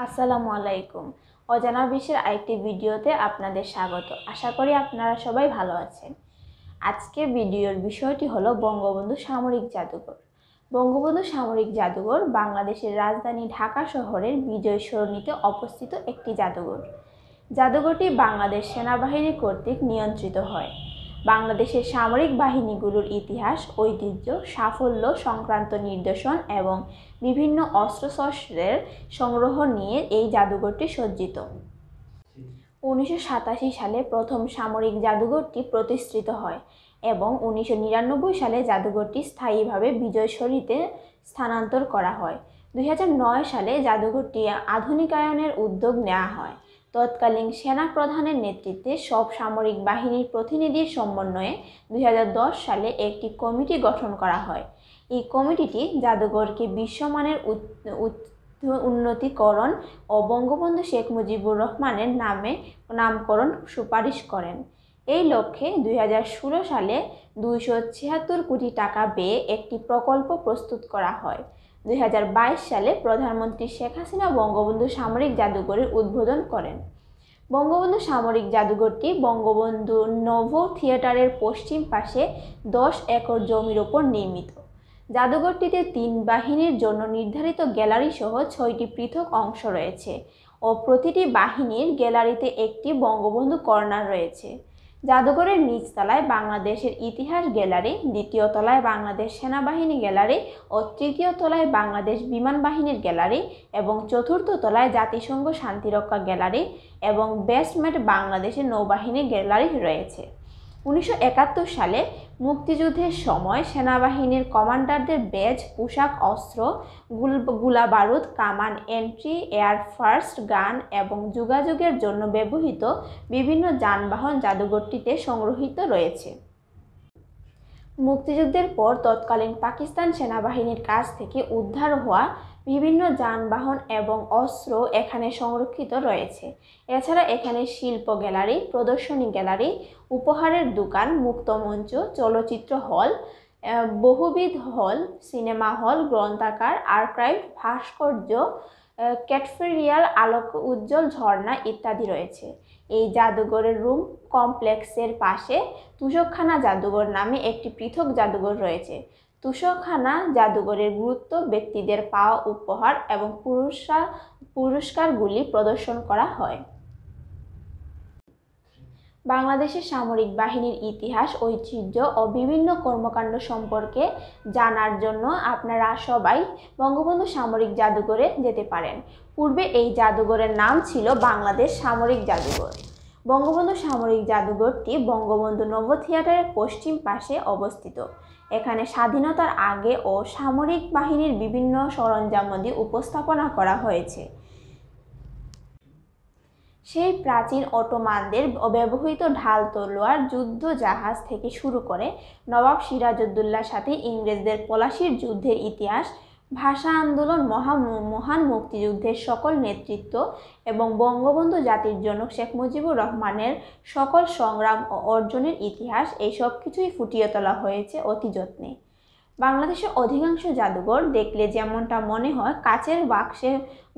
আসসালামু আলাইকুম। অজানা বিশ্বের আরেকটি ভিডিওতে আপনাদের স্বাগত। আশা করি আপনারা সবাই ভালো আছেন। আজকের ভিডিওর বিষয়টি হলো বঙ্গবন্ধু সামরিক জাদুঘর। বঙ্গবন্ধু সামরিক জাদুঘর বাংলাদেশের রাজধানী ঢাকা শহরের বিজয় সরণিতে অবস্থিত একটি জাদুঘর। জাদুঘরটি বাংলাদেশ সেনাবাহিনী কর্তৃক নিয়ন্ত্রিত হয়। বাংলাদেশের সামরিক বাহিনীগুলোর ইতিহাস, ঐতিহ্য, সাফল্য সংক্রান্ত নিদর্শন এবং বিভিন্ন অস্ত্রশস্ত্রের সংগ্রহ নিয়ে এই জাদুঘরটি সজ্জিত। 1987 সালে প্রথম সামরিক জাদুঘরটি প্রতিষ্ঠিত হয় এবং 1999 সালে জাদুঘরটি স্থায়ীভাবে বিজয়সরণিতে স্থানান্তর করা হয়। 2009 সালে জাদুঘরটি আধুনিকায়নের উদ্যোগ নেওয়া হয়। তৎকালীন সেনা প্রধানের নেতৃত্বে সব সামরিক বাহিনীর প্রতিনিধির সমন্বয়ে 2010 সালে একটি কমিটি গঠন করা হয়। এই কমিটিটি জাদুঘরকে বিশ্বমানের উন্নতিকরণ ও বঙ্গবন্ধু শেখ মুজিবুর রহমানের নামকরণ সুপারিশ করেন। এই লক্ষ্যে 2016 সালে 276 কোটি টাকা ব্যয়ে একটি প্রকল্প প্রস্তুত করা হয়। 2022 সালে প্রধানমন্ত্রী শেখ হাসিনা বঙ্গবন্ধু সামরিক জাদুঘরের উদ্বোধন করেন। বঙ্গবন্ধু সামরিক জাদুঘরটি বঙ্গবন্ধু নোভো থিয়েটারের পশ্চিম পাশে 10 একর জমির ওপর নির্মিত। জাদুঘরটিতে 3 বাহিনীর জন্য নির্ধারিত গ্যালারি সহ 6টি পৃথক অংশ রয়েছে ও প্রতিটি বাহিনীর গ্যালারিতে একটি বঙ্গবন্ধু কর্নার রয়েছে। জাদুঘরের নিচতলায় বাংলাদেশের ইতিহাস গ্যালারি, দ্বিতীয় তলায় বাংলাদেশ সেনাবাহিনী গ্যালারি ও তৃতীয় তলায় বাংলাদেশ বিমান বাহিনীর গ্যালারি এবং চতুর্থ তলায় জাতিসংঘ শান্তিরক্ষা গ্যালারি এবং বেসমেন্ট বাংলাদেশের নৌবাহিনী গ্যালারি রয়েছে। 1971 সালে মুক্তিযুদ্ধের সময় সেনাবাহিনীর কমান্ডারদের ব্যাজ, পোশাক, অস্ত্র, গোলাবারুদ, কামান, এন্ট্রি, এয়ার ফার্স্ট গান এবং যোগাযোগের জন্য ব্যবহৃত বিভিন্ন যানবাহন জাদুঘরটিতে সংরক্ষিত রয়েছে। মুক্তিযুদ্ধের পর তৎকালীন পাকিস্তান সেনাবাহিনীর কাছ থেকে উদ্ধার হওয়া বিভিন্ন যানবাহন এবং অস্ত্র এখানে সংরক্ষিত রয়েছে। এছাড়া এখানে শিল্প গ্যালারি, প্রদর্শনী গ্যালারি, উপহারের দোকান, মুক্ত মঞ্চ, চলচ্চিত্র হল, বহুবিধ হল, সিনেমা হল, গ্রন্থাগার, আর্কাইভ, ভাস্কর্য, ক্যাটফেরিয়াল, আলোক উজ্জ্বল ঝর্ণা ইত্যাদি রয়েছে। এই জাদুঘরের রুম কমপ্লেক্সের পাশে তুষকখানা জাদুঘর নামে একটি পৃথক জাদুঘর রয়েছে। তুষকখানা জাদুঘরের গুরুত্ব ব্যক্তিদের পাওয়া উপহার এবং পুরস্কারগুলি প্রদর্শন করা হয়। বাংলাদেশের সামরিক বাহিনীর ইতিহাস, ঐতিহ্য ও বিভিন্ন কর্মকাণ্ড সম্পর্কে জানার জন্য আপনারা সবাই বঙ্গবন্ধু সামরিক জাদুঘরে যেতে পারেন। পূর্বে এই জাদুঘরের নাম ছিল বাংলাদেশ সামরিক জাদুঘর। বঙ্গবন্ধু সামরিক জাদুঘরটি বঙ্গবন্ধু নোভো থিয়েটারের পশ্চিম পাশে অবস্থিত। এখানে স্বাধীনতার আগে ও সামরিক বাহিনীর বিভিন্ন সরঞ্জামাদি উপস্থাপনা করা হয়েছে। সেই প্রাচীন অটোমানদের ব্যবহৃত ঢাল তলোয়ার, যুদ্ধ জাহাজ থেকে শুরু করে নবাব সিরাজউদ্দৌলার সাথে ইংরেজদের পলাশির যুদ্ধের ইতিহাস, ভাষা আন্দোলন, মহান মুক্তিযুদ্ধের সকল নেতৃত্ব এবং বঙ্গবন্ধু জাতির জনক শেখ মুজিবুর রহমানের সকল সংগ্রাম ও অর্জনের ইতিহাস, এই সব কিছুই ফুটিয়ে তোলা হয়েছে অতি যত্নে। বাংলাদেশের অধিকাংশ জাদুঘর দেখলে যেমনটা মনে হয় কাচের বাক্সে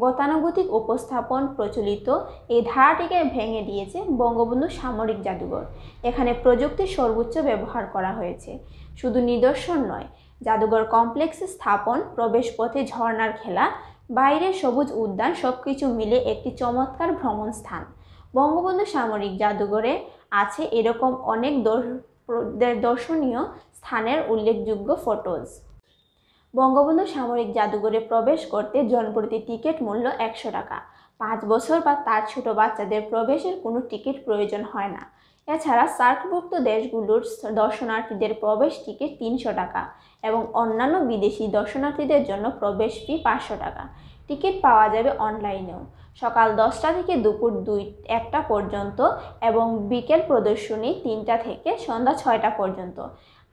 গতানুগতিক উপস্থাপন প্রচলিত, এই ধারাটিকে ভেঙে দিয়েছে বঙ্গবন্ধু সামরিক জাদুঘর। এখানে প্রযুক্তির সর্বোচ্চ ব্যবহার করা হয়েছে। শুধু নিদর্শন নয়, জাদুঘর কমপ্লেক্সে স্থাপন, প্রবেশপথে ঝর্ণার খেলা, বাইরে সবুজ উদ্যান সবকিছু মিলে একটি চমৎকার ভ্রমণ স্থান। বঙ্গবন্ধু সামরিক জাদুঘরে আছে এরকম অনেক দর্শনীয় স্থানের উল্লেখযোগ্য ফটোজ। বঙ্গবন্ধু সামরিক জাদুঘরে প্রবেশ করতে জনপ্রতি টিকিট মূল্য 100 টাকা। 5 বছর বা তার ছোট বাচ্চাদের প্রবেশের কোনো টিকিট প্রয়োজন হয় না। এছাড়া সার্কভুক্ত দেশগুলোর দর্শনার্থীদের প্রবেশ টিকিট 300 টাকা এবং অন্যান্য বিদেশি দর্শনার্থীদের জন্য প্রবেশ ফি 500 টাকা। টিকিট পাওয়া যাবে অনলাইনেও। সকাল 10টা থেকে দুপুর 1টা পর্যন্ত এবং বিকেল প্রদর্শনী 3টা থেকে সন্ধ্যা 6টা পর্যন্ত।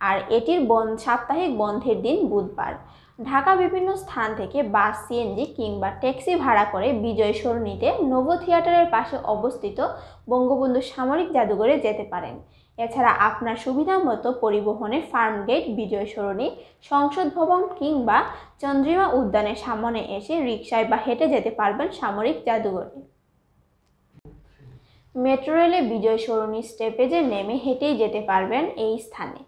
আর এটির সাপ্তাহিক বন্ধের দিন বুধবার। ঢাকা বিভিন্ন স্থান থেকে বাস, সিএনজি কিংবা ট্যাক্সি ভাড়া করে বিজয় সরণিতে নোভো থিয়েটারের পাশে অবস্থিত বঙ্গবন্ধু সামরিক জাদুঘরে যেতে পারেন। এছাড়া আপনার সুবিধা মতো পরিবহনে ফার্মগেট, বিজয় সরণি, সংসদ ভবন কিংবা চন্দ্রিমা উদ্যানের সামনে এসে রিকশায় বা হেঁটে যেতে পারবেন সামরিক জাদুঘরে। মেট্রো রেলে বিজয় সরণি স্টপেজে নেমে হেঁটেই যেতে পারবেন এই স্থানে।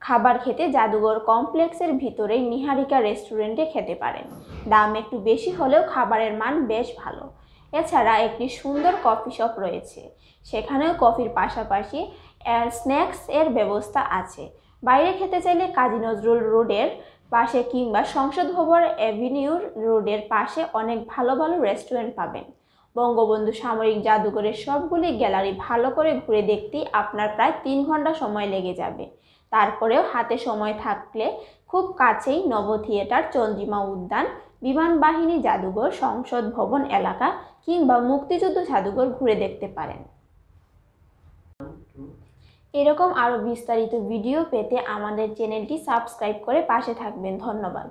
খাবার খেতে জাদুঘর কমপ্লেক্সের ভিতরেই নিহারিকা রেস্টুরেন্টে খেতে পারেন। দাম একটু বেশি হলেও খাবারের মান বেশ ভালো। এছাড়া একটি সুন্দর কফি শপ রয়েছে, সেখানেও কফির পাশাপাশি স্ন্যাক্স এর ব্যবস্থা আছে। বাইরে খেতে চাইলে কাজী নজরুল রোডের পাশে কিংবা সংসদ ভবন অ্যাভিনিউ রোডের পাশে অনেক ভালো ভালো রেস্টুরেন্ট পাবেন। বঙ্গবন্ধু সামরিক জাদুঘরের সবগুলি গ্যালারি ভালো করে ঘুরে দেখতেই আপনার প্রায় 3 ঘন্টা সময় লেগে যাবে। তারপরেও হাতে সময় থাকলে খুব কাছেই নব থিয়েটার, চন্দ্রিমা উদ্যান, বিমান বাহিনী জাদুঘর, সংসদ ভবন এলাকা কিংবা মুক্তিযুদ্ধ জাদুঘর ঘুরে দেখতে পারেন। এরকম আরও বিস্তারিত ভিডিও পেতে আমাদের চ্যানেলটি সাবস্ক্রাইব করে পাশে থাকবেন। ধন্যবাদ।